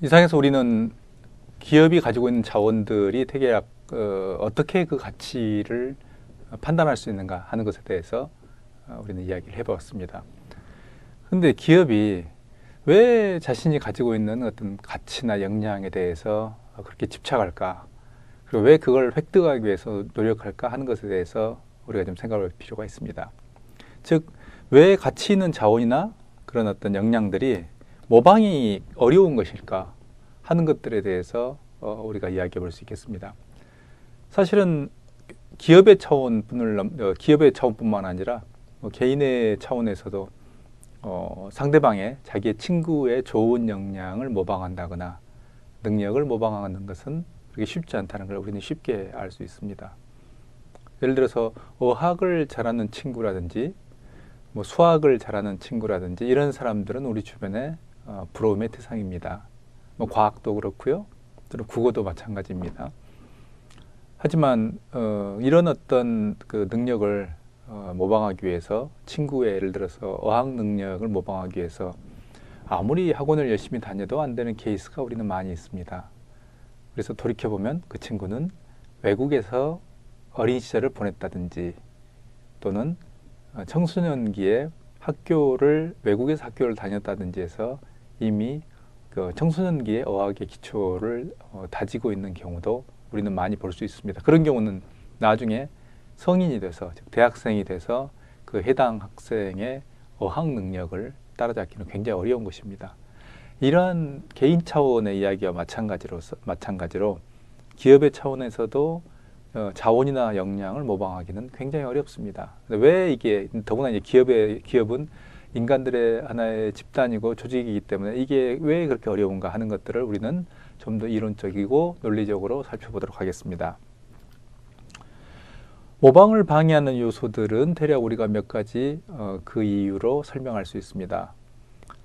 이상에서 우리는 기업이 가지고 있는 자원들이 되게 어떻게 그 가치를 판단할 수 있는가 하는 것에 대해서 우리는 이야기를 해보았습니다. 그런데 기업이 왜 자신이 가지고 있는 어떤 가치나 역량에 대해서 그렇게 집착할까? 그리고 왜 그걸 획득하기 위해서 노력할까 하는 것에 대해서 우리가 좀 생각할 필요가 있습니다. 즉, 왜 가치 있는 자원이나 그런 어떤 역량들이 모방이 어려운 것일까 하는 것들에 대해서 우리가 이야기해 볼 수 있겠습니다. 사실은 기업의 차원뿐만 아니라 개인의 차원에서도 상대방의 자기의 친구의 좋은 역량을 모방한다거나 능력을 모방하는 것은 그렇게 쉽지 않다는 걸 우리는 쉽게 알 수 있습니다. 예를 들어서 어학을 잘하는 친구라든지 수학을 잘하는 친구라든지 이런 사람들은 우리 주변에 부러움의 대상입니다. 과학도 그렇고요, 또는 국어도 마찬가지입니다. 하지만 이런 어떤 그 능력을 모방하기 위해서, 친구의 예를 들어서 어학 능력을 모방하기 위해서 아무리 학원을 열심히 다녀도 안 되는 케이스가 우리는 많이 있습니다. 그래서 돌이켜보면 그 친구는 외국에서 어린 시절을 보냈다든지, 또는 청소년기에 외국에서 학교를 다녔다든지 해서 이미 그 청소년기의 어학의 기초를 다지고 있는 경우도 우리는 많이 볼 수 있습니다. 그런 경우는 나중에 성인이 돼서, 즉 대학생이 돼서 그 해당 학생의 어학 능력을 따라잡기는 굉장히 어려운 것입니다. 이러한 개인 차원의 이야기와 마찬가지로 기업의 차원에서도 자원이나 역량을 모방하기는 굉장히 어렵습니다. 왜 이게, 더구나 이제 기업은 인간들의 하나의 집단이고 조직이기 때문에 이게 왜 그렇게 어려운가 하는 것들을 우리는 좀 더 이론적이고 논리적으로 살펴보도록 하겠습니다. 모방을 방해하는 요소들은 대략 우리가 몇 가지 그 이유로 설명할 수 있습니다.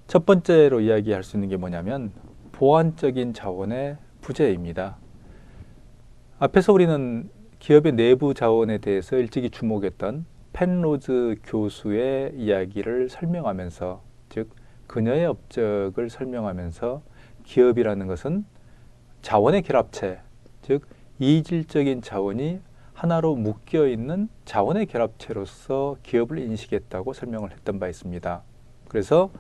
첫 번째로 이야기할 수 있는 게 뭐냐면 보완적인 자원의 부재입니다. 앞에서 우리는 기업의 내부 자원에 대해서 일찍이 주목했던 펜로즈 교수의 이야기를 설명하면서, 즉 그녀의 업적을 설명하면서 기업이라는 것은 자원의 결합체, 즉 이질적인 자원이 하나로 묶여있는 자원의 결합체로서 기업을 인식했다고 설명을 했던 바 있습니다. 그래서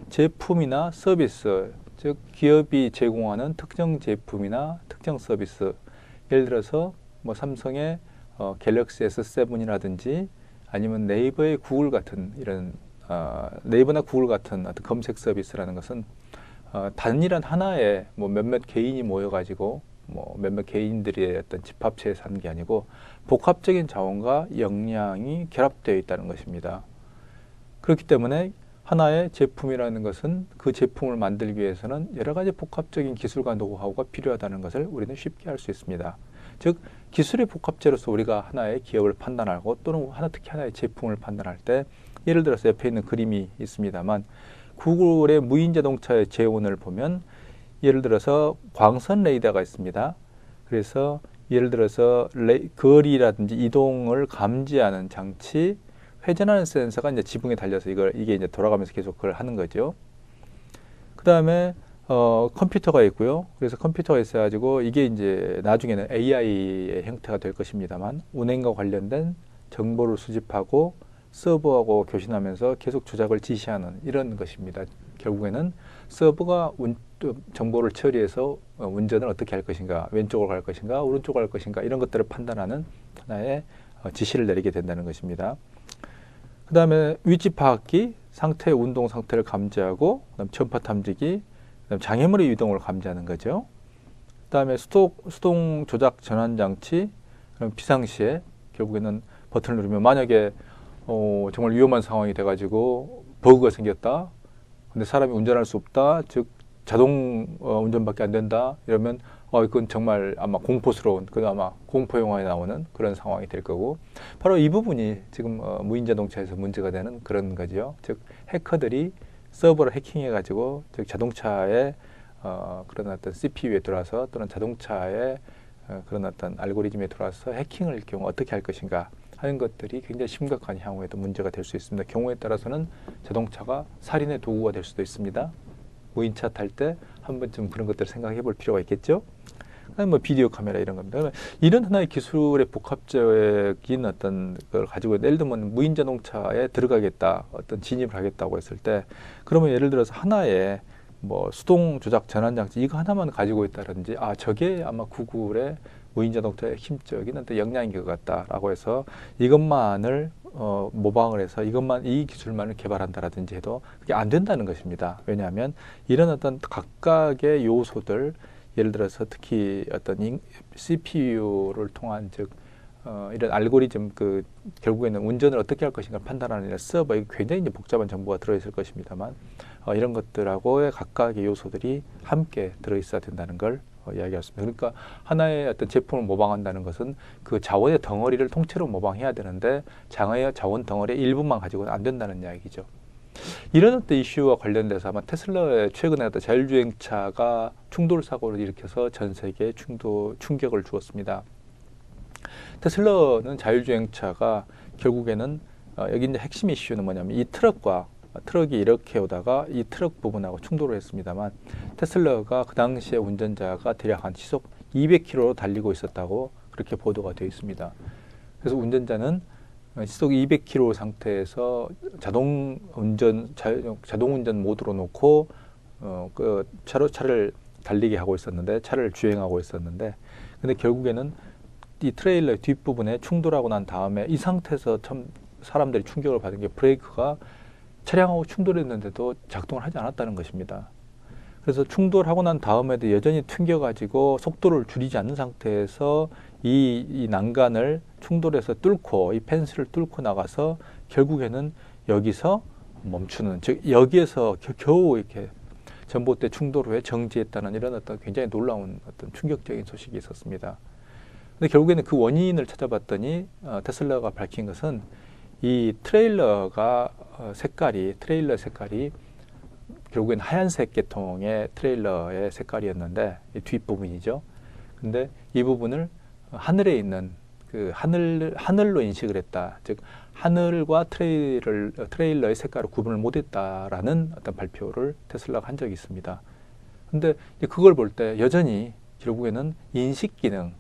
제품이나 서비스, 즉 기업이 제공하는 특정 제품이나 특정 서비스, 예를 들어서 삼성의 갤럭시 S7이라든지 아니면 네이버의 구글 같은 이런 네이버나 구글 같은 어떤 검색 서비스라는 것은 단일한 하나의 몇몇 개인이 모여가지고 몇몇 개인들의 어떤 집합체에서 하는 게 아니고 복합적인 자원과 역량이 결합되어 있다는 것입니다. 그렇기 때문에 하나의 제품이라는 것은 그 제품을 만들기 위해서는 여러 가지 복합적인 기술과 노하우가 필요하다는 것을 우리는 쉽게 알 수 있습니다. 즉 기술의 복합체로서 우리가 하나의 기업을 판단하고, 또는 특히 하나의 제품을 판단할 때, 예를 들어서 옆에 있는 그림이 있습니다만 구글의 무인 자동차의 재원을 보면 예를 들어서 광선 레이더가 있습니다. 그래서 예를 들어서 거리라든지 이동을 감지하는 장치, 회전하는 센서가 이제 지붕에 달려서 이게 이제 돌아가면서 계속 그걸 하는 거죠. 그 다음에 컴퓨터가 있고요. 그래서 컴퓨터가 있어가지고 이게 이제 나중에는 AI의 형태가 될 것입니다만 운행과 관련된 정보를 수집하고 서버하고 교신하면서 계속 조작을 지시하는 이런 것입니다. 결국에는 서버가 정보를 처리해서 운전을 어떻게 할 것인가, 왼쪽으로 갈 것인가, 오른쪽으로 갈 것인가, 이런 것들을 판단하는 하나의 지시를 내리게 된다는 것입니다. 그 다음에 위치 파악기, 상태의 운동 상태를 감지하고, 그다음 전파 탐지기, 그다음 장애물의 이동을 감지하는 거죠. 그 다음에 수동 조작 전환 장치, 그럼 비상시에 결국에는 버튼을 누르면 만약에 정말 위험한 상황이 돼가지고 버그가 생겼다, 근데 사람이 운전할 수 없다, 즉 자동 운전밖에 안 된다, 이러면 이건 정말 아마 공포스러운, 아마 공포 영화에 나오는 그런 상황이 될 거고, 바로 이 부분이 지금 무인 자동차에서 문제가 되는 그런 거죠. 즉 해커들이 서버를 해킹해가지고, 즉 자동차의 그런 어떤 CPU에 들어와서, 또는 자동차의 그런 어떤 알고리즘에 들어와서 해킹을 할 경우 어떻게 할 것인가 하는 것들이 굉장히 심각한 향후에도 문제가 될 수 있습니다. 경우에 따라서는 자동차가 살인의 도구가 될 수도 있습니다. 무인차 탈 때 한 번쯤 그런 것들을 생각해 볼 필요가 있겠죠. 뭐 비디오 카메라 이런 겁니다. 그러면 이런 하나의 기술의 복합적인 어떤 걸 가지고 예를 들면 무인 자동차에 들어가겠다, 어떤 진입을 하겠다고 했을 때, 그러면 예를 들어서 하나의 뭐 수동 조작 전환 장치 이거 하나만 가지고 있다든지, 아 저게 아마 구글의 무인 자동차의 힘적인 어떤 역량인 것 같다라고 해서 이것만을 모방을 해서 이것만 이 기술만을 개발한다라든지 해도 그게 안 된다는 것입니다. 왜냐하면 이런 어떤 각각의 요소들, 예를 들어서 특히 어떤 CPU를 통한 즉 이런 알고리즘 결국에는 운전을 어떻게 할 것인가 판단하는 이런 서버, 이게 굉장히 이제 복잡한 정보가 들어있을 것입니다만 이런 것들하고의 각각의 요소들이 함께 들어있어야 된다는 걸 이야기했습니다. 그러니까 하나의 어떤 제품을 모방한다는 것은 그 자원의 덩어리를 통째로 모방해야 되는데 장의 자원 덩어리의 일부만 가지고는 안 된다는 이야기죠. 이런 어떤 이슈와 관련돼서 아마 테슬라의 최근에 어떤 자율주행차가 충돌 사고를 일으켜서 전 세계에 충격을 주었습니다. 테슬라는 자율주행차가 결국에는 여기 이제 핵심 이슈는 뭐냐면 이 트럭이 이렇게 오다가 이 트럭 부분하고 충돌을 했습니다만, 테슬라가 그 당시에 운전자가 대략 한 시속 200km로 달리고 있었다고 그렇게 보도가 되어 있습니다. 그래서 운전자는 시속 200km 상태에서 자동 운전 모드로 놓고 그 차를 달리게 하고 있었는데, 차를 주행하고 있었는데, 근데 결국에는 이 트레일러 뒷부분에 충돌하고 난 다음에 이 상태에서 참 사람들이 충격을 받은 게 브레이크가 차량하고 충돌했는데도 작동을 하지 않았다는 것입니다. 그래서 충돌하고 난 다음에도 여전히 튕겨가지고 속도를 줄이지 않는 상태에서 이 난간을 충돌해서 뚫고 이 펜스를 뚫고 나가서 결국에는 여기서 멈추는, 즉 여기에서 겨우 이렇게 전봇대 충돌 후에 정지했다는 이런 어떤 굉장히 놀라운 어떤 충격적인 소식이 있었습니다. 근데 결국에는 그 원인을 찾아봤더니 테슬라가 밝힌 것은 이 트레일러 색깔이 결국엔 하얀색 계통의 트레일러의 색깔이었는데, 이 뒷부분이죠. 근데 이 부분을 하늘에 있는 그 하늘로 인식을 했다. 즉 하늘과 트레일러의 색깔을 구분을 못했다라는 어떤 발표를 테슬라가 한 적이 있습니다. 근데 그걸 볼 때 여전히 결국에는 인식 기능,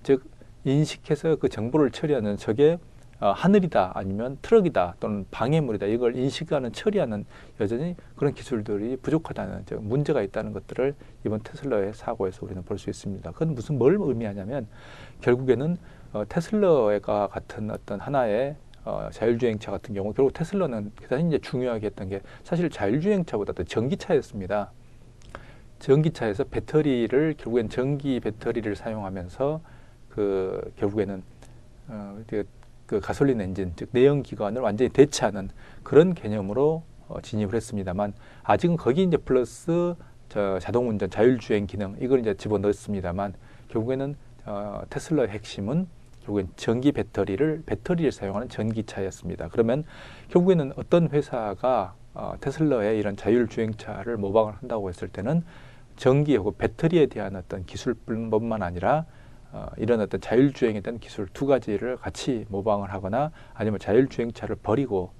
즉 인식해서 그 정보를 처리하는 저게 하늘이다 아니면 트럭이다 또는 방해물이다 이걸 인식하는 처리하는 여전히 그런 기술들이 부족하다는 문제가 있다는 것들을 이번 테슬라의 사고에서 우리는 볼 수 있습니다. 그건 뭘 의미하냐면 결국에는 테슬라가 같은 어떤 하나의 자율주행차 같은 경우 결국 테슬라는 대단히 이제 중요하게 했던 게 사실 자율주행차보다 더 전기차였습니다. 전기차에서 배터리를 결국엔 전기 배터리를 사용하면서 결국에는 그 가솔린 엔진, 즉 내연기관을 완전히 대체하는 그런 개념으로 진입을 했습니다만, 아직은 거기 이제 플러스 자동운전, 자율주행 기능 이걸 이제 집어넣었습니다만, 결국에는 테슬라의 핵심은 결국엔 전기 배터리를 사용하는 전기차였습니다. 그러면 결국에는 어떤 회사가 테슬라의 이런 자율주행차를 모방을 한다고 했을 때는 전기하고 배터리에 대한 어떤 기술뿐만 아니라 이런 어떤 자율주행에 대한 기술 두 가지를 같이 모방을 하거나 아니면 자율주행차를 버리고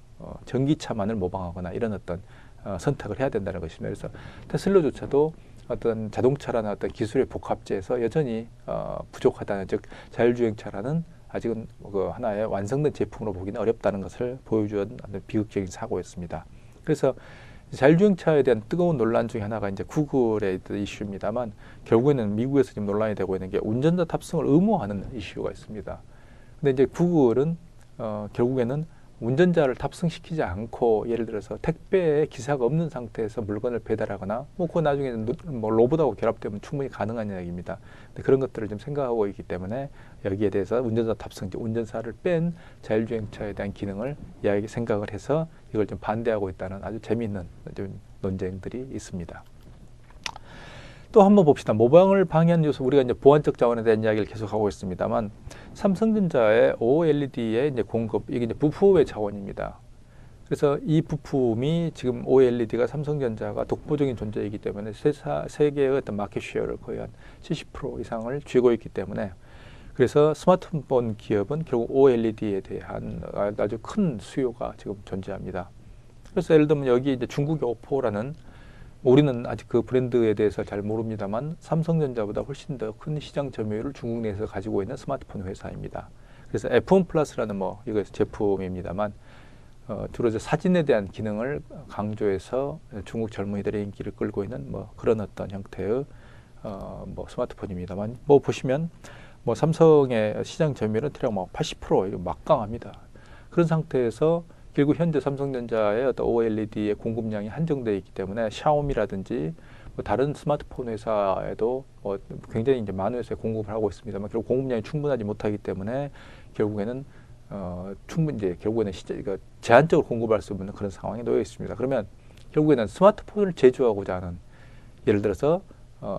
전기차만을 모방하거나 이런 어떤 선택을 해야 된다는 것입니다. 그래서 테슬라조차도 어떤 자동차라는 어떤 기술의 복합체에서 여전히 부족하다는, 즉 자율주행차라는 아직은 그 하나의 완성된 제품으로 보기는 어렵다는 것을 보여주는 비극적인 사고였습니다. 그래서 자율주행차에 대한 뜨거운 논란 중에 하나가 이제 구글의 이슈입니다만, 결국에는 미국에서 지금 논란이 되고 있는 게 운전자 탑승을 의무화하는 이슈가 있습니다. 근데 이제 구글은 결국에는 운전자를 탑승시키지 않고 예를 들어서 택배에 기사가 없는 상태에서 물건을 배달하거나 그 나중에 로봇하고 결합되면 충분히 가능한 이야기입니다. 근데 그런 것들을 좀 생각하고 있기 때문에 여기에 대해서 운전자 탑승, 운전사를 뺀 자율주행차에 대한 기능을 생각을 해서 이걸 좀 반대하고 있다는 아주 재미있는 좀 논쟁들이 있습니다. 또 한번 봅시다. 모방을 방해하는 요소, 우리가 이제 보안적 자원에 대한 이야기를 계속하고 있습니다만, 삼성전자의 OLED의 이제 공급, 이게 이제 부품의 자원입니다. 그래서 이 부품이 지금 OLED가 삼성전자가 독보적인 존재이기 때문에 세계의 어떤 마켓 쉐어를 거의 한 70% 이상을 쥐고 있기 때문에, 그래서 스마트폰 기업은 결국 OLED에 대한 아주 큰 수요가 지금 존재합니다. 그래서 예를 들면 여기 이제 중국의 오포라는 우리는 아직 그 브랜드에 대해서 잘 모릅니다만 삼성전자보다 훨씬 더 큰 시장 점유율을 중국 내에서 가지고 있는 스마트폰 회사입니다. 그래서 F1 플러스라는 뭐 이거 제품입니다만 주로 이제 사진에 대한 기능을 강조해서 중국 젊은이들의 인기를 끌고 있는 뭐 그런 어떤 형태의 뭐 스마트폰입니다만 뭐 보시면 뭐 삼성의 시장 점유율은 대략 뭐 80% 막강합니다. 그런 상태에서 결국 현재 삼성전자의 어떤 OLED의 공급량이 한정되어 있기 때문에 샤오미라든지 뭐 다른 스마트폰 회사에도 굉장히 이제 많은 회사에 공급을 하고 있습니다만 결국 공급량이 충분하지 못하기 때문에 결국에는 충분히 이제 결국에는 제한적으로 공급할 수 없는 그런 상황에 놓여 있습니다. 그러면 결국에는 스마트폰을 제조하고자 하는 예를 들어서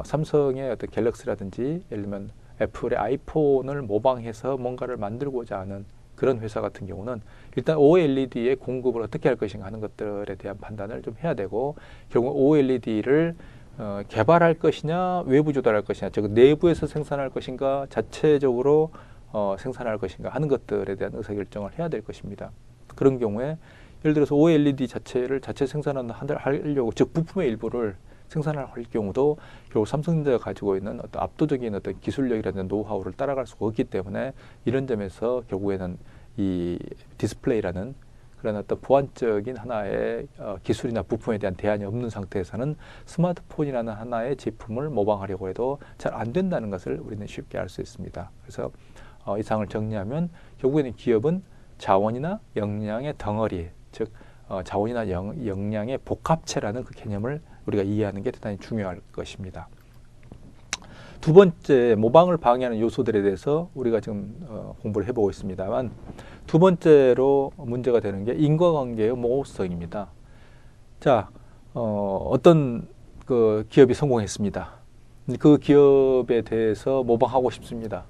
삼성의 어떤 갤럭시라든지 예를 들면 애플의 아이폰을 모방해서 뭔가를 만들고자 하는 그런 회사 같은 경우는 일단 OLED의 공급을 어떻게 할 것인가 하는 것들에 대한 판단을 좀 해야 되고 결국 OLED를 개발할 것이냐 외부 조달할 것이냐 즉 내부에서 생산할 것인가 자체적으로 생산할 것인가 하는 것들에 대한 의사결정을 해야 될 것입니다. 그런 경우에 예를 들어서 OLED 자체를 자체 생산하려고 즉 부품의 일부를 생산할 경우도 결국 삼성전자가 가지고 있는 어떤 압도적인 어떤 기술력이라는 노하우를 따라갈 수가 없기 때문에 이런 점에서 결국에는 이 디스플레이라는 그런 어떤 보완적인 하나의 기술이나 부품에 대한 대안이 없는 상태에서는 스마트폰이라는 하나의 제품을 모방하려고 해도 잘 안 된다는 것을 우리는 쉽게 알 수 있습니다. 그래서 이상을 정리하면 결국에는 기업은 자원이나 역량의 덩어리, 즉 자원이나 역량의 복합체라는 그 개념을 우리가 이해하는 게 대단히 중요할 것입니다. 두 번째, 모방을 방해하는 요소들에 대해서 우리가 지금 공부를 해보고 있습니다만 두 번째로 문제가 되는 게 인과관계의 모호성입니다. 자, 어떤 그 기업이 성공했습니다. 그 기업에 대해서 모방하고 싶습니다.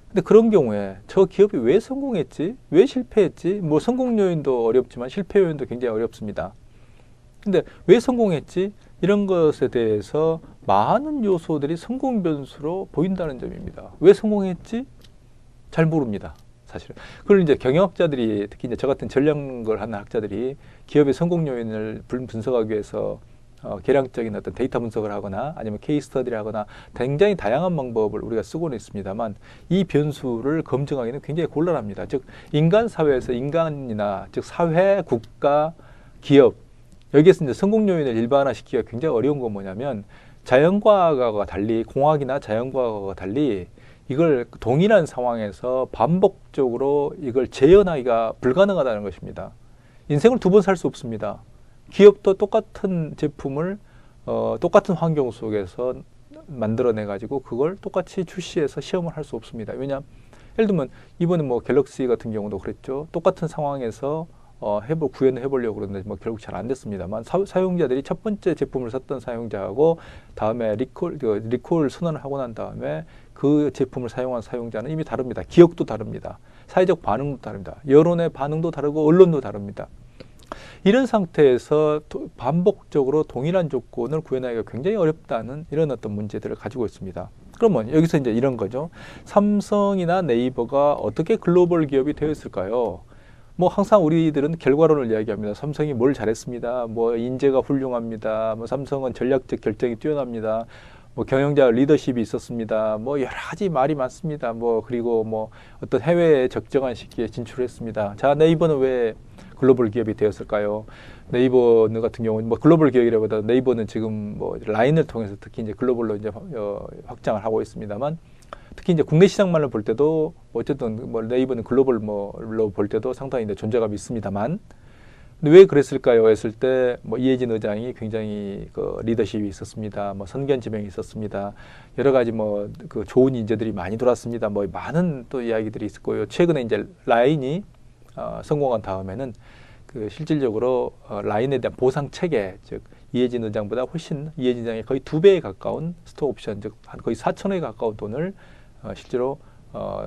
근데 그런 경우에 저 기업이 왜 성공했지? 왜 실패했지? 뭐 성공 요인도 어렵지만 실패 요인도 굉장히 어렵습니다. 근데 왜 성공했지? 이런 것에 대해서 많은 요소들이 성공 변수로 보인다는 점입니다. 왜 성공했지? 잘 모릅니다. 사실은. 그걸 이제 경영학자들이 특히 이제 저 같은 전략을 하는 학자들이 기업의 성공 요인을 분석하기 위해서 계량적인 어떤 데이터 분석을 하거나 아니면 케이스 스터디를 하거나 굉장히 다양한 방법을 우리가 쓰고는 있습니다만 이 변수를 검증하기는 굉장히 곤란합니다. 즉 인간 사회에서 인간이나 즉 사회, 국가, 기업 여기에서 이제 성공 요인을 일반화시키기가 굉장히 어려운 건 뭐냐면 자연과학과 달리 공학이나 자연과학과 달리 이걸 동일한 상황에서 반복적으로 이걸 재현하기가 불가능하다는 것입니다. 인생을 두 번 살 수 없습니다. 기업도 똑같은 제품을 똑같은 환경 속에서 만들어내 가지고 그걸 똑같이 출시해서 시험을 할 수 없습니다. 왜냐? 예를 들면 이번에 뭐 갤럭시 같은 경우도 그랬죠. 똑같은 상황에서 구현을 해보려고 그러는데 뭐 결국 잘 안 됐습니다만 사용자들이 첫 번째 제품을 샀던 사용자하고 다음에 리콜 선언을 하고 난 다음에 그 제품을 사용한 사용자는 이미 다릅니다. 기억도 다릅니다. 사회적 반응도 다릅니다. 여론의 반응도 다르고 언론도 다릅니다. 이런 상태에서 반복적으로 동일한 조건을 구현하기가 굉장히 어렵다는 이런 어떤 문제들을 가지고 있습니다. 그러면 여기서 이제 이런 거죠. 삼성이나 네이버가 어떻게 글로벌 기업이 되었을까요? 뭐 항상 우리들은 결과론을 이야기합니다. 삼성이 뭘 잘했습니다. 뭐 인재가 훌륭합니다. 뭐 삼성은 전략적 결정이 뛰어납니다. 뭐 경영자 리더십이 있었습니다. 뭐 여러 가지 말이 많습니다. 뭐 그리고 뭐 어떤 해외에 적정한 시기에 진출했습니다. 자, 네이버는 왜 글로벌 기업이 되었을까요? 네이버 같은 경우는 뭐 글로벌 기업이라보다 네이버는 지금 뭐 라인을 통해서 특히 이제 글로벌로 이제 확장을 하고 있습니다만 특히 이제 국내 시장만을 볼 때도 어쨌든 뭐 네이버는 글로벌로 볼 때도 상당히 이제 존재감이 있습니다만 근데 왜 그랬을까요? 했을 때 뭐 이해진 의장이 굉장히 그 리더십이 있었습니다. 뭐 선견 지명이 있었습니다. 여러 가지 뭐 그 좋은 인재들이 많이 돌았습니다. 뭐 많은 또 이야기들이 있을 거예요. 최근에 이제 라인이 성공한 다음에는 그 실질적으로 라인에 대한 보상 체계 즉 이해진 의장보다 훨씬 이해진 의장의 거의 2배에 가까운 스톡 옵션 즉 거의 4천억에 가까운 돈을 실제로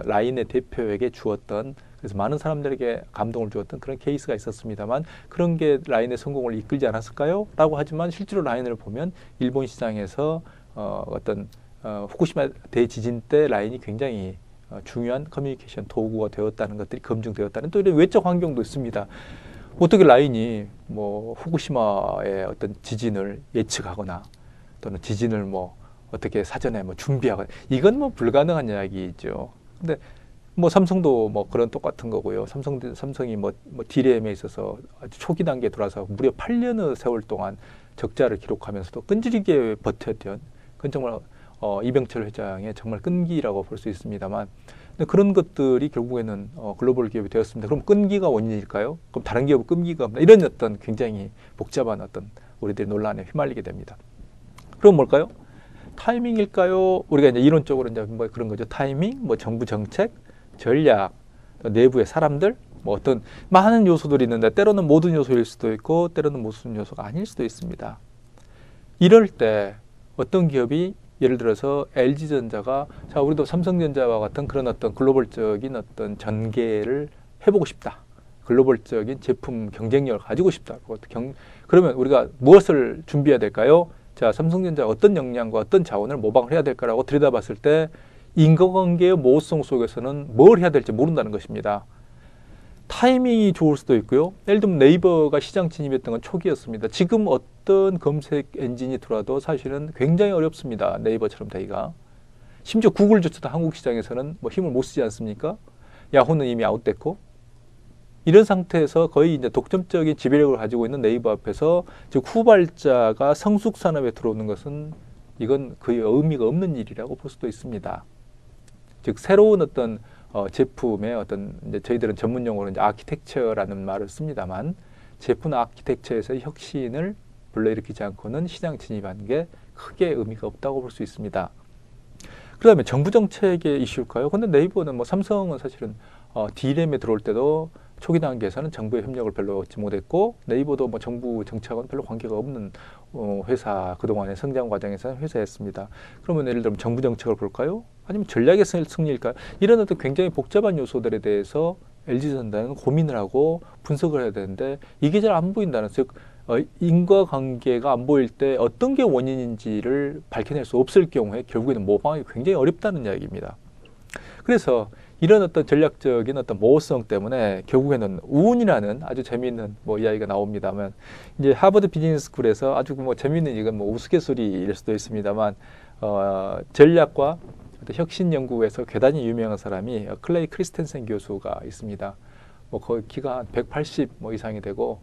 라인의 대표에게 주었던 그래서 많은 사람들에게 감동을 주었던 그런 케이스가 있었습니다만 그런 게 라인의 성공을 이끌지 않았을까요? 라고 하지만 실제로 라인을 보면 일본 시장에서 어떤 후쿠시마 대지진 때 라인이 굉장히 중요한 커뮤니케이션 도구가 되었다는 것들이 검증되었다는 또 이런 외적 환경도 있습니다. 어떻게 라인이 뭐 후쿠시마의 어떤 지진을 예측하거나 또는 지진을 뭐 어떻게 사전에 뭐 준비하거나 이건 뭐 불가능한 이야기죠. 근데 뭐 삼성도 뭐 그런 똑같은 거고요. 삼성이 뭐 D램에 있어서 아주 초기 단계에 들어와서 무려 8년의 세월 동안 적자를 기록하면서도 끈질기게 버텼던 그건 정말 이병철 회장의 정말 끈기라고 볼 수 있습니다만 근데 그런 것들이 결국에는 글로벌 기업이 되었습니다. 그럼 끈기가 원인일까요? 그럼 다른 기업은 끈기가 없나? 이런 어떤 굉장히 복잡한 어떤 우리들의 논란에 휘말리게 됩니다. 그럼 뭘까요? 타이밍일까요? 우리가 이제 이론적으로 이제 뭐 그런 거죠. 타이밍, 뭐 정부 정책, 전략, 내부의 사람들, 뭐 어떤 많은 요소들이 있는데 때로는 모든 요소일 수도 있고 때로는 모든 요소가 아닐 수도 있습니다. 이럴 때 어떤 기업이 예를 들어서 LG전자가 자 우리도 삼성전자와 같은 그런 어떤 글로벌적인 어떤 전개를 해보고 싶다. 글로벌적인 제품 경쟁력을 가지고 싶다. 그러면 우리가 무엇을 준비해야 될까요? 자 삼성전자 어떤 역량과 어떤 자원을 모방을 해야 될까라고 들여다봤을 때 인과관계의 모호성 속에서는 뭘 해야 될지 모른다는 것입니다. 타이밍이 좋을 수도 있고요. 예를 들면 네이버가 시장 진입했던 건 초기였습니다. 지금 어떤 검색 엔진이 들어와도 사실은 굉장히 어렵습니다. 네이버처럼 되기가. 심지어 구글조차도 한국 시장에서는 뭐 힘을 못 쓰지 않습니까? 야후는 이미 아웃됐고. 이런 상태에서 거의 이제 독점적인 지배력을 가지고 있는 네이버 앞에서 즉 후발자가 성숙 산업에 들어오는 것은 이건 거의 의미가 없는 일이라고 볼 수도 있습니다. 즉 새로운 어떤 제품의 어떤 이제 저희들은 전문 용어로 이제 아키텍처라는 말을 씁니다만 제품 아키텍처에서의 혁신을 불러일으키지 않고는 시장 진입하는 게 크게 의미가 없다고 볼 수 있습니다. 그다음에 정부 정책의 이슈일까요? 근데 네이버는 뭐 삼성은 사실은 D램에 들어올 때도 초기 단계에서는 정부의 협력을 별로 얻지 못했고 네이버도 뭐 정부 정책하고는 별로 관계가 없는 회사 그동안의 성장 과정에서는 회사였습니다. 그러면 예를 들면 정부 정책을 볼까요? 아니면 전략의 승리일까요? 이런 어떤 굉장히 복잡한 요소들에 대해서 LG전자는 고민을 하고 분석을 해야 되는데 이게 잘 안 보인다는 즉 인과관계가 안 보일 때 어떤 게 원인인지를 밝혀낼 수 없을 경우에 결국에는 모방이 굉장히 어렵다는 이야기입니다. 그래서 이런 어떤 전략적인 어떤 모호성 때문에 결국에는 우운이라는 아주 재미있는 뭐 이야기가 나옵니다만 이제 하버드 비즈니스 스쿨에서 아주 뭐 재미있는 이건 뭐 우스갯소리일 수도 있습니다만 전략과 혁신 연구에서 대단히 유명한 사람이 클레이 크리스텐센 교수가 있습니다. 뭐 거의 키가 한 180 뭐 이상이 되고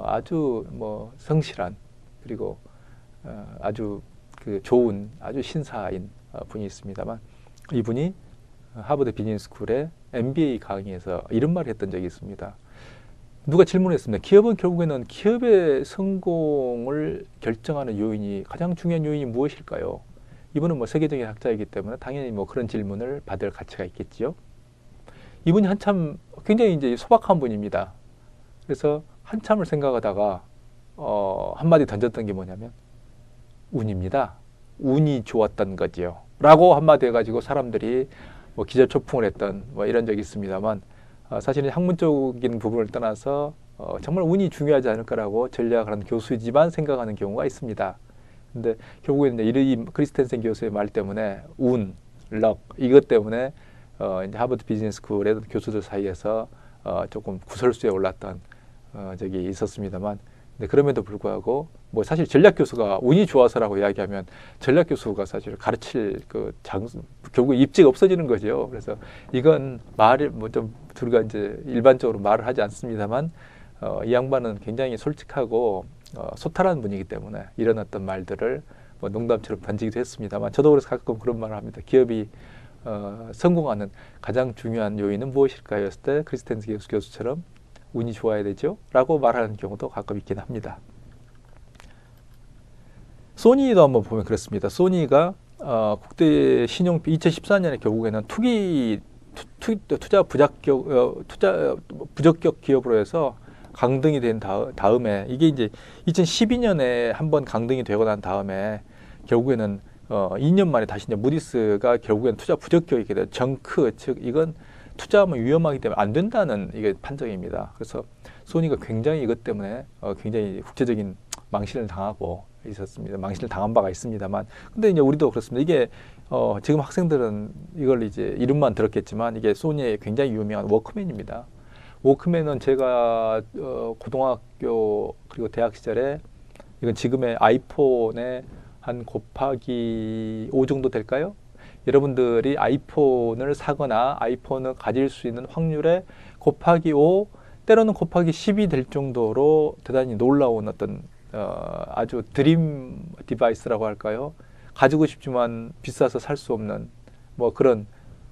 아주 뭐 성실한 그리고 아주 그 좋은 아주 신사인 분이 있습니다만 이분이 하버드 비즈니스 스쿨의 MBA 강의에서 이런 말을 했던 적이 있습니다. 누가 질문했습니다. 기업은 결국에는 기업의 성공을 결정하는 요인이 가장 중요한 요인이 무엇일까요? 이분은 뭐 세계적인 학자이기 때문에 당연히 뭐 그런 질문을 받을 가치가 있겠지요. 이분이 한참 굉장히 이제 소박한 분입니다. 그래서 한참을 생각하다가 한마디 던졌던 게 뭐냐면 운입니다. 운이 좋았던 거지요. 라고 한마디 해가지고 사람들이 뭐 기절초풍을 했던 뭐 이런 적이 있습니다만 사실은 학문적인 부분을 떠나서 정말 운이 중요하지 않을까라고 전략을 하는 교수이지만 생각하는 경우가 있습니다. 근데 결국에는 이 크리스텐센 교수의 말 때문에 운, 럭 이것 때문에 이제 하버드 비즈니스 스쿨의 교수들 사이에서 조금 구설수에 올랐던 적이 있었습니다만 근데 그럼에도 불구하고 뭐 사실 전략 교수가 운이 좋아서라고 이야기하면 전략 교수가 사실 가르칠 결국 입지가 없어지는 거죠. 그래서 이건 말을 뭐 좀 우리가 이제 일반적으로 말을 하지 않습니다만 이 양반은 굉장히 솔직하고 소탈한 분이기 때문에 이런 어떤 말들을 뭐 농담처럼 던지기도 했습니다만 저도 그래서 가끔 그런 말을 합니다. 기업이 성공하는 가장 중요한 요인은 무엇일까요? 했을 때 크리스텐sen 교수처럼 운이 좋아야 되죠? 라고 말하는 경우도 가끔 있긴 합니다. 소니도 한번 보면 그렇습니다. 소니가 국대 신용 2014년에 결국에는 투자 부적격 기업으로 해서 강등이 된 다음에 이게 이제 2012년에 한번 강등이 되고 난 다음에 결국에는 2년 만에 다시 이제 무디스가 결국엔 투자 부적격이게 돼요. 정크 즉 이건 투자하면 위험하기 때문에 안 된다는 이게 판정입니다. 그래서 소니가 굉장히 이것 때문에 굉장히 국제적인 망신을 당하고 있었습니다. 망신을 당한 바가 있습니다만, 근데 이제 우리도 그렇습니다. 이게 지금 학생들은 이걸 이제 이름만 들었겠지만 이게 소니의 굉장히 유명한 워크맨입니다. 워크맨은 제가 고등학교 그리고 대학 시절에 이건 지금의 아이폰의 한 곱하기 5 정도 될까요? 여러분들이 아이폰을 사거나 아이폰을 가질 수 있는 확률의 곱하기 5, 때로는 곱하기 10이 될 정도로 대단히 놀라운 어떤 아주 드림 디바이스라고 할까요? 가지고 싶지만 비싸서 살 수 없는 뭐 그런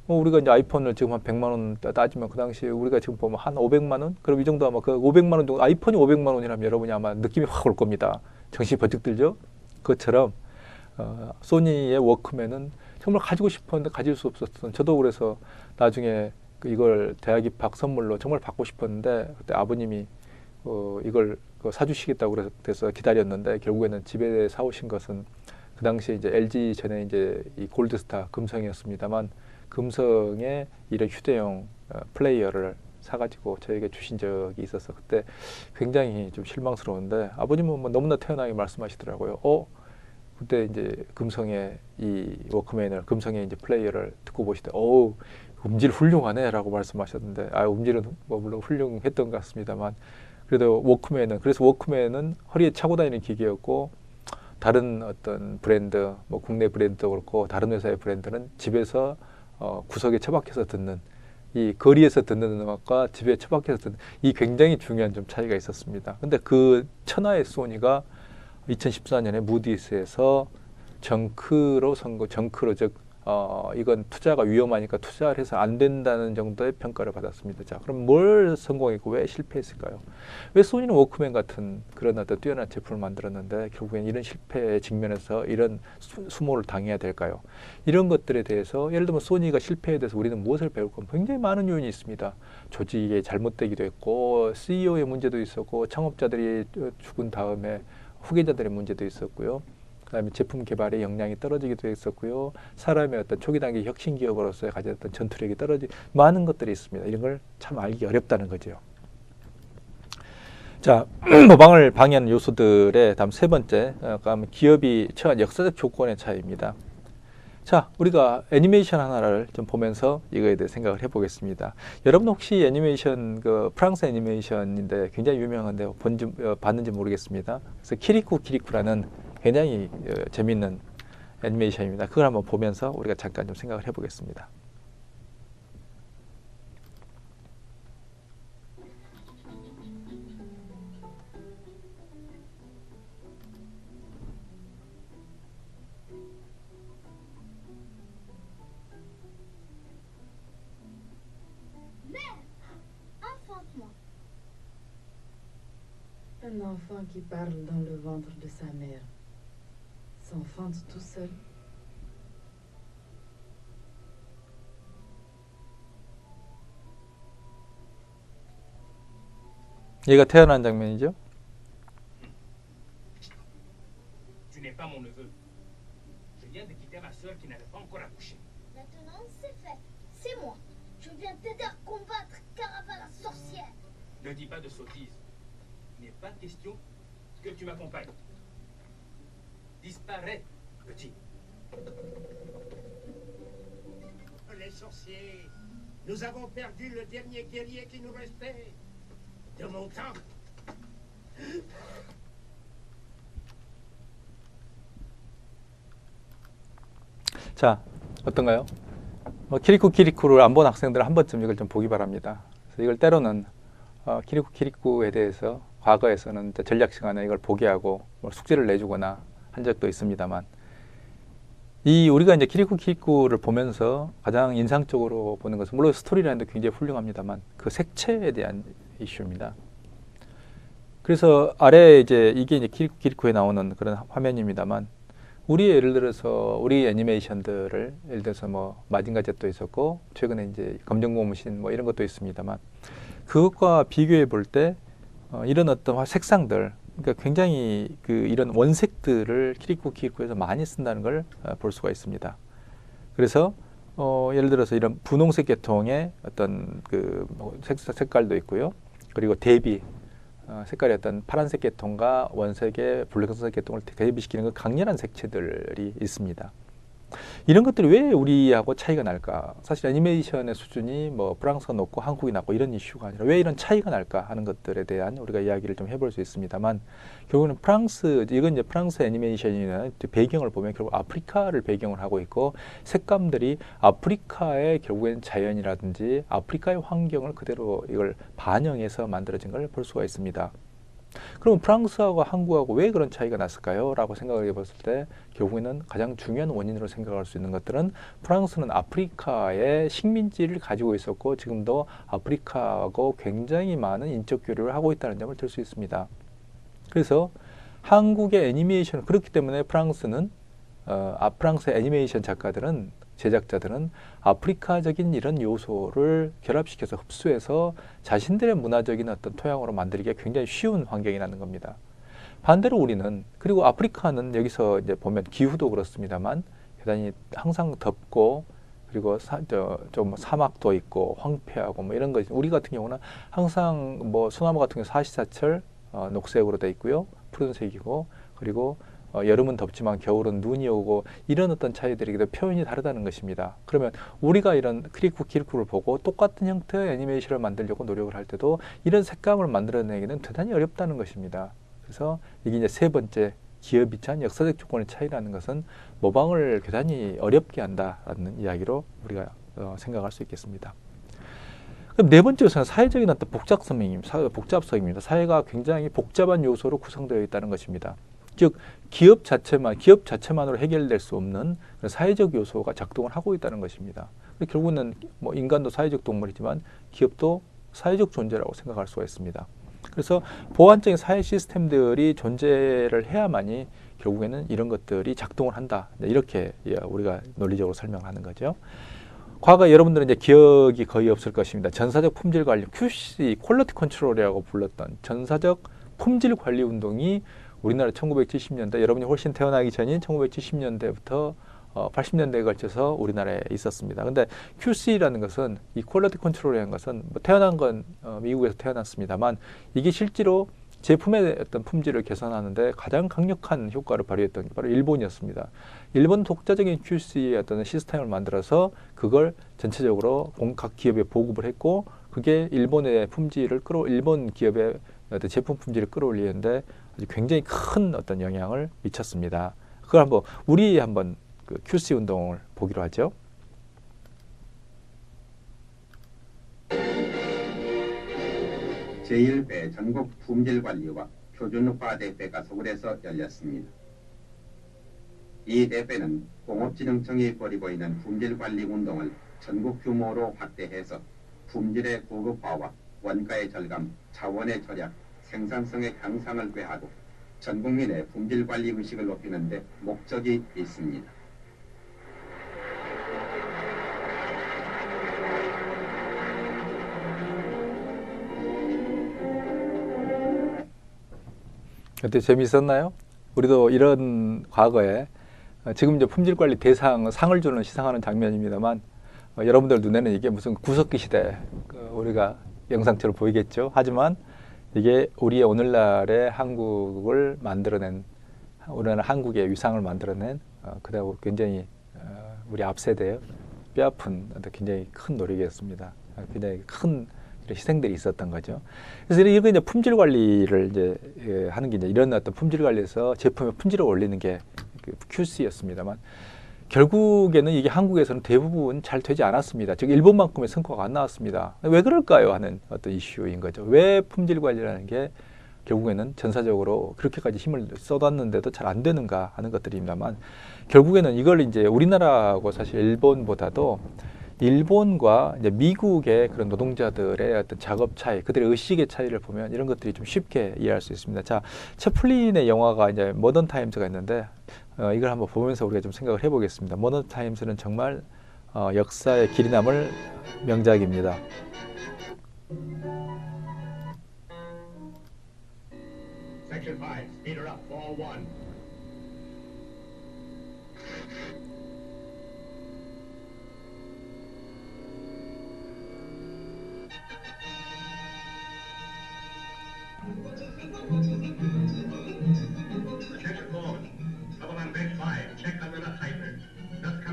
우리가 이제 아이폰을 지금 한 100만 원 따지면 그 당시에 우리가 지금 보면 한 500만 원? 그럼 이 정도 아마 그 500만 원 정도 아이폰이 500만 원이라면 여러분이 아마 느낌이 확 올 겁니다. 정신이 번쩍 들죠? 그것처럼 소니의 워크맨은 정말 가지고 싶었는데 가질 수 없었던 저도 그래서 나중에 이걸 대학 입학 선물로 정말 받고 싶었는데 그때 아버님이 이걸 사주시겠다고 그래서 기다렸는데 결국에는 집에 사오신 것은 그 당시에 이제 LG 전에 이제 이 골드스타 금성이었습니다만 금성의 이런 휴대용 플레이어를 사가지고 저에게 주신 적이 있어서 그때 굉장히 좀 실망스러운데 아버님은 뭐 너무나 태연하게 말씀하시더라고요. 그때 이제 금성의 이 워크맨을 금성의 이제 플레이어를 듣고 보시되 음질 훌륭하네라고 말씀하셨는데 음질은 뭐 물론 훌륭했던 것 같습니다만 그래도 그래서 워크맨은 허리에 차고 다니는 기계였고 다른 어떤 브랜드 뭐 국내 브랜드도 그렇고 다른 회사의 브랜드는 집에서 구석에 처박혀서 듣는 이 거리에서 듣는 음악과 집에 처박혀서 듣는 이 굉장히 중요한 좀 차이가 있었습니다. 근데 그 천하의 소니가 2014년에 무디스에서 정크로 즉 이건 투자가 위험하니까 투자를 해서 안 된다는 정도의 평가를 받았습니다. 자, 그럼 뭘 성공했고 왜 실패했을까요? 왜 소니는 워크맨 같은 그런 어떤 뛰어난 제품을 만들었는데 결국엔 이런 실패에 직면해서 이런 수모를 당해야 될까요? 이런 것들에 대해서 예를 들면 소니가 실패에 대해서 우리는 무엇을 배울 건 굉장히 많은 요인이 있습니다. 조직이 잘못되기도 했고 CEO의 문제도 있었고 창업자들이 죽은 다음에 후계자들의 문제도 있었고요. 그다음에 제품 개발의 역량이 떨어지기도 했었고요. 사람의 어떤 초기 단계 혁신 기업으로서의 가졌던 전투력이 많은 것들이 있습니다. 이런 걸 참 알기 어렵다는 거죠. 자, 모방을 방해하는 요소들의 다음 세 번째, 기업이 처한 역사적 조건의 차이입니다. 자, 우리가 애니메이션 하나를 좀 보면서 이거에 대해 생각을 해보겠습니다. 여러분 혹시 애니메이션 프랑스 애니메이션인데 굉장히 유명한데 봤는지 모르겠습니다. 그래서 키리쿠라는 굉장히 재미있는 애니메이션입니다. 그걸 한번 보면서 우리가 잠깐 좀 생각을 해보겠습니다. Un enfant qui parle dans le ventre de sa mère s'enfante tout seul. 얘가 태어난 장면이죠. Tu n'es pas mon neveu. Je viens de quitter ma sœur qui n'avait pas encore accouché. Maintenant, c'est fait. C'est moi. Je viens t'aider à combattre Caraval la sorcière. Ne dis pas de sottises. Il n'est pas question que tu m'accompagnes. Disparais, petit. Les sorciers, nous avons perdu le dernier guerrier qui nous restait. De mon temps. 자, 어떤가요? 키리쿠를 안 본 학생들은 한 번쯤 이걸 좀 보기 바랍니다. 그래서 이걸 때로는 키리쿠에 대해서 과거에서는 전략 시간에 이걸 보게 하고 숙제를 내주거나 한 적도 있습니다만 우리가 이제 키리쿠를 보면서 가장 인상적으로 보는 것은 물론 스토리라인도 굉장히 훌륭합니다만 그 색채에 대한 이슈입니다. 그래서 아래에 이게 이제 키리쿠에 나오는 그런 화면입니다만 예를 들어서 우리 애니메이션들을 예를 들어서 뭐 마징가 Z도 있었고 최근에 이제 검정고무신 뭐 이런 것도 있습니다만 그것과 비교해 볼 때 이런 어떤 색상들 그러니까 굉장히 이런 원색들을 키리쿠에서 많이 쓴다는 걸 볼 수가 있습니다. 그래서 예를 들어서 이런 분홍색 계통의 어떤 색깔도 있고요. 그리고 대비 색깔이 어떤 파란색 계통과 원색의 붉은색 계통을 대비시키는 그 강렬한 색채들이 있습니다. 이런 것들이 왜 우리하고 차이가 날까? 사실 애니메이션의 수준이 뭐 프랑스가 높고 한국이 낮고 이런 이슈가 아니라 왜 이런 차이가 날까 하는 것들에 대한 우리가 이야기를 좀 해볼 수 있습니다만, 결국은 이건 이제 프랑스 애니메이션이나 배경을 보면 결국 아프리카를 배경을 하고 있고, 색감들이 아프리카의 결국엔 자연이라든지 아프리카의 환경을 그대로 이걸 반영해서 만들어진 걸 볼 수가 있습니다. 그럼 프랑스하고 한국하고 왜 그런 차이가 났을까요? 라고 생각을 해봤을 때 결국에는 가장 중요한 원인으로 생각할 수 있는 것들은, 프랑스는 아프리카의 식민지를 가지고 있었고 지금도 아프리카하고 굉장히 많은 인적 교류를 하고 있다는 점을 들 수 있습니다. 그래서 한국의 애니메이션, 그렇기 때문에 프랑스의 애니메이션 제작자들은 아프리카적인 이런 요소를 결합시켜서 흡수해서 자신들의 문화적인 어떤 토양으로 만들기가 굉장히 쉬운 환경이라는 겁니다. 반대로 우리는, 그리고 아프리카는 여기서 이제 보면 기후도 그렇습니다만 대단히 항상 덥고, 그리고 좀 사막도 있고 황폐하고 뭐 이런 거. 우리 같은 경우는 항상 뭐 소나무 같은 경우 사시사철 녹색으로 돼 있고요, 푸른색이고, 그리고 여름은 덥지만 겨울은 눈이 오고, 이런 어떤 차이들이 표현이 다르다는 것입니다. 그러면 우리가 이런 키리쿠를 보고 똑같은 형태의 애니메이션을 만들려고 노력을 할 때도 이런 색감을 만들어내기는 대단히 어렵다는 것입니다. 그래서 이게 이제 세 번째, 기업이 찬 역사적 조건의 차이라는 것은 모방을 대단히 어렵게 한다라는 이야기로 우리가 생각할 수 있겠습니다. 그럼 네 번째 요소는 사회적인 어떤 복잡성입니다. 사회가 굉장히 복잡한 요소로 구성되어 있다는 것입니다. 즉 기업 자체만으로 해결될 수 없는 사회적 요소가 작동을 하고 있다는 것입니다. 결국은 뭐 인간도 사회적 동물이지만 기업도 사회적 존재라고 생각할 수가 있습니다. 그래서 보완적인 사회 시스템들이 존재를 해야만이 결국에는 이런 것들이 작동을 한다. 이렇게 우리가 논리적으로 설명을 하는 거죠. 과거 여러분들은 이제 기억이 거의 없을 것입니다. 전사적 품질 관리, QC, 퀄리티 컨트롤이라고 불렀던 전사적 품질 관리 운동이 우리나라 1970년대, 여러분이 훨씬 태어나기 전인 1970년대부터 80년대에 걸쳐서 우리나라에 있었습니다. 근데 QC라는 것은, 이 퀄리티 컨트롤이라는 것은 뭐 태어난 건 미국에서 태어났습니다만, 이게 실제로 제품의 어떤 품질을 개선하는데 가장 강력한 효과를 발휘했던 게 바로 일본이었습니다. 일본 독자적인 QC의 어떤 시스템을 만들어서 그걸 전체적으로 각 기업에 보급을 했고, 그게 일본 기업의 어떤 제품 품질을 끌어올리는데 아주 굉장히 큰 어떤 영향을 미쳤습니다. 그걸 우리 한번 그 QC 운동을 보기로 하죠. 제1회 전국 품질관리와 표준화 대회가 서울에서 열렸습니다. 이 대회는 공업진흥청이 벌이고 있는 품질관리 운동을 전국 규모로 확대해서 품질의 고급화와 원가의 절감, 자원의 절약, 생산성의 향상을 꾀하고 전 국민의 품질관리 의식을 높이는 데 목적이 있습니다. 어때, 재미있었나요? 우리도 이런 과거에 지금 이제 품질관리 상을 주는 시상하는 장면입니다만, 여러분들 눈에는 이게 무슨 구석기 시대 우리가 영상처럼 보이겠죠. 하지만 이게 우리의 오늘날의 한국을 만들어낸, 오늘날 한국의 위상을 만들어낸 그다음 굉장히 우리 앞세대의 뼈아픈 굉장히 큰 노력이었습니다. 굉장히 큰 희생들이 있었던 거죠. 그래서 이거 이제 품질 관리를 이제 하는 게 이제 이런 어떤 품질 관리에서 제품의 품질을 올리는 게 QC였습니다만, 결국에는 이게 한국에서는 대부분 잘 되지 않았습니다. 즉 일본만큼의 성과가 안 나왔습니다. 왜 그럴까요? 하는 어떤 이슈인 거죠. 왜 품질 관리라는 게 결국에는 전사적으로 그렇게까지 힘을 쏟았는데도 잘 안 되는가 하는 것들입니다만, 결국에는 이걸 이제 우리나라하고 사실 일본보다도 일본과 이제 미국의 그런 노동자들의 어떤 작업 차이, 그들의 의식의 차이를 보면 이런 것들이 좀 쉽게 이해할 수 있습니다. 자, 채플린의 영화가 이제 모던 타임즈가 있는데 이걸 한번 보면서 우리가 좀 생각을 해보겠습니다. 모던 타임즈는 정말 역사의 길이 남을 명작입니다. Section 5, speed her up, fall 1. Attention, forward. Trouble on bridge 5. Check under the hyper. Just come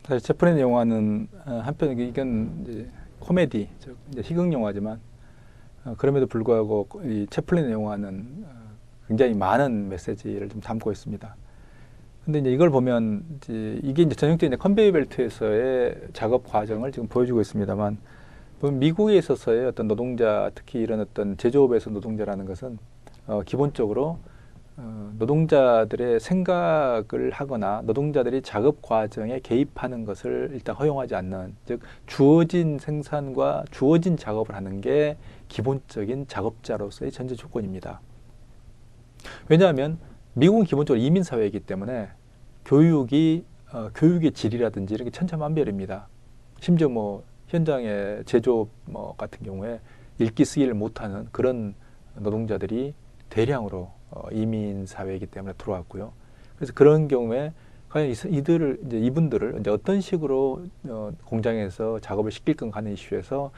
사실 채플린 영화는 한편 이건 이제 코미디, 즉 이제 희극 영화지만 그럼에도 불구하고 이 채플린 영화는 굉장히 많은 메시지를 좀 담고 있습니다. 근데 이제 이걸 보면 이게 이제 전형적인 컨베이어 벨트에서의 작업 과정을 지금 보여주고 있습니다만, 미국에 있어서의 어떤 노동자, 특히 이런 어떤 제조업에서 노동자라는 것은 기본적으로 노동자들의 생각을 하거나 노동자들이 작업 과정에 개입하는 것을 일단 허용하지 않는, 즉 주어진 생산과 주어진 작업을 하는 게 기본적인 작업자로서의 전제 조건입니다. 왜냐하면 미국은 기본적으로 이민 사회이기 때문에 교육의 질이라든지 이런 게 천차만별입니다. 심지어 뭐 현장의 제조업 같은 경우에 읽기 쓰기를 못하는 그런 노동자들이 대량으로 이민 사회이기 때문에 들어왔고요. 그래서 그런 경우에 과연 이분들을 이제 어떤 식으로 공장에서 작업을 시킬 건가 하는 이슈에서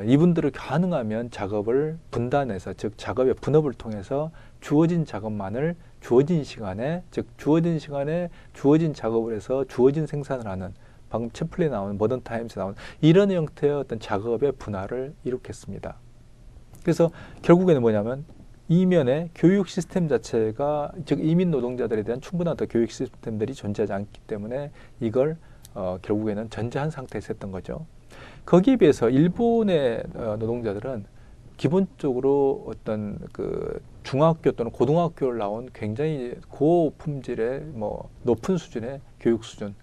이분들을 가능하면 작업을 분단해서, 즉 작업의 분업을 통해서 주어진 작업만을 주어진 시간에, 즉 주어진 시간에 주어진 작업을 해서 주어진 생산을 하는, 방금 채플린에 나오는 모던 타임스에 나오는 이런 형태의 어떤 작업의 분할을 이룩했습니다. 그래서 결국에는 뭐냐면 이면에 교육 시스템 자체가, 즉 이민 노동자들에 대한 충분한 어떤 교육 시스템들이 존재하지 않기 때문에 이걸 결국에는 전제한 상태에서 했던 거죠. 거기에 비해서 일본의 노동자들은 기본적으로 어떤 그 중학교 또는 고등학교를 나온 굉장히 고품질의 높은 수준의 교육 수준을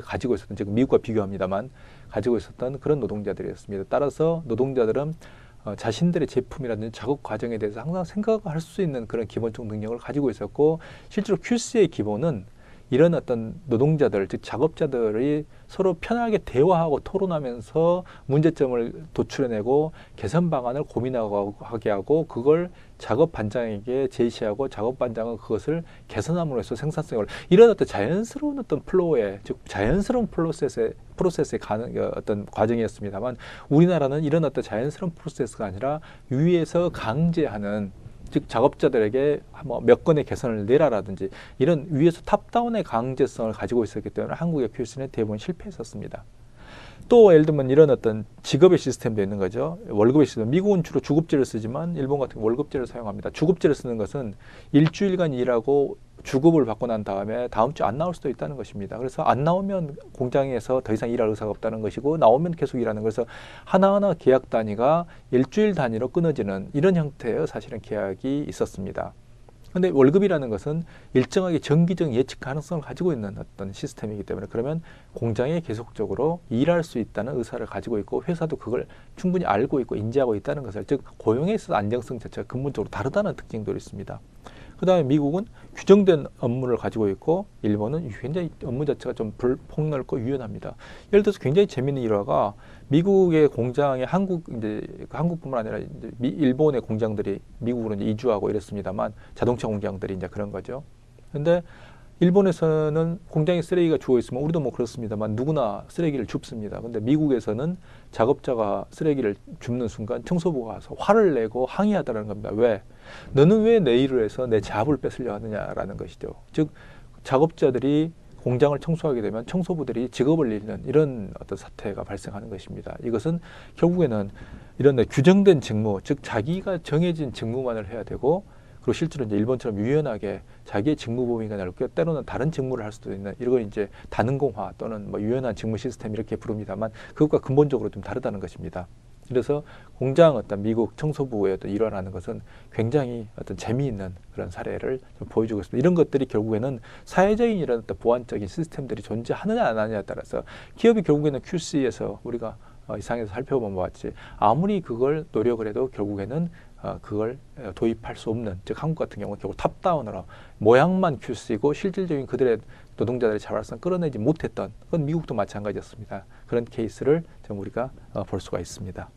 가지고 있었던, 즉 미국과 비교합니다만 가지고 있었던 그런 노동자들이었습니다. 따라서 노동자들은 자신들의 제품이라든지 작업 과정에 대해서 항상 생각할 수 있는 그런 기본적 능력을 가지고 있었고, 실제로 QC의 기본은 이런 어떤 노동자들, 즉 작업자들이 서로 편하게 대화하고 토론하면서 문제점을 도출해내고 개선 방안을 고민하게 하고 그걸 작업 반장에게 제시하고 작업 반장은 그것을 개선함으로 해서 생산성을, 이런 어떤 자연스러운 어떤 플로우에, 즉 자연스러운 프로세스에 가는 어떤 과정이었습니다만, 우리나라는 이런 어떤 자연스러운 프로세스가 아니라 위에서 강제하는, 즉 작업자들에게 몇 건의 개선을 내라라든지 이런 위에서 탑다운의 강제성을 가지고 있었기 때문에 한국의 QC는 대부분 실패했었습니다. 또 예를 들면 이런 어떤 직업의 시스템도 있는 거죠. 월급의 시스템. 미국은 주로 주급제를 쓰지만 일본 같은 경우 월급제를 사용합니다. 주급제를 쓰는 것은 일주일간 일하고 주급을 받고 난 다음에 다음 주 안 나올 수도 있다는 것입니다. 그래서 안 나오면 공장에서 더 이상 일할 의사가 없다는 것이고, 나오면 계속 일하는, 그래서 하나하나 계약 단위가 일주일 단위로 끊어지는 이런 형태의 사실은 계약이 있었습니다. 그런데 월급이라는 것은 일정하게 정기적 예측 가능성을 가지고 있는 어떤 시스템이기 때문에, 그러면 공장에 계속적으로 일할 수 있다는 의사를 가지고 있고 회사도 그걸 충분히 알고 있고 인지하고 있다는 것을, 즉 고용에 있어서 안정성 자체가 근본적으로 다르다는 특징도 있습니다. 그 다음에 미국은 규정된 업무를 가지고 있고 일본은 굉장히 업무 자체가 좀 폭넓고 유연합니다. 예를 들어서 굉장히 재미있는 일화가, 미국의 공장에 한국뿐만 아니라 이제 일본의 공장들이 미국으로 이제 이주하고 이랬습니다만, 자동차 공장들이 이제 그런 거죠. 근데 일본에서는 공장에 쓰레기가 주워 있으면, 우리도 뭐 그렇습니다만 누구나 쓰레기를 줍습니다. 근데 미국에서는 작업자가 쓰레기를 줍는 순간 청소부가 와서 화를 내고 항의하다는 겁니다. 왜? 너는 왜 내 일을 해서 내 잡을 뺏으려 하느냐라는 것이죠. 즉 작업자들이 공장을 청소하게 되면 청소부들이 직업을 잃는 이런 어떤 사태가 발생하는 것입니다. 이것은 결국에는 이런 규정된 직무, 즉 자기가 정해진 직무만을 해야 되고, 그리고 실제로 이제 일본처럼 유연하게 자기의 직무 범위가 넓고 때로는 다른 직무를 할 수도 있는, 이걸 이제 다능공화 또는 유연한 직무 시스템 이렇게 부릅니다만, 그것과 근본적으로 좀 다르다는 것입니다. 그래서 공장 어떤 미국 청소부의 어떤 일화라는 것은 굉장히 어떤 재미있는 그런 사례를 좀 보여주고 있습니다. 이런 것들이 결국에는 사회적인 이런 어떤 보완적인 시스템들이 존재하느냐 안 하느냐에 따라서 기업이 결국에는 QC에서 우리가 이상에서 살펴본 것 같이 아무리 그걸 노력을 해도 결국에는 그걸 도입할 수 없는, 즉 한국 같은 경우는 결국 탑다운으로 모양만 QC고 실질적인 그들의 노동자들의 자발성을 끌어내지 못했던, 그건 미국도 마찬가지였습니다. 그런 케이스를 좀 우리가 볼 수가 있습니다.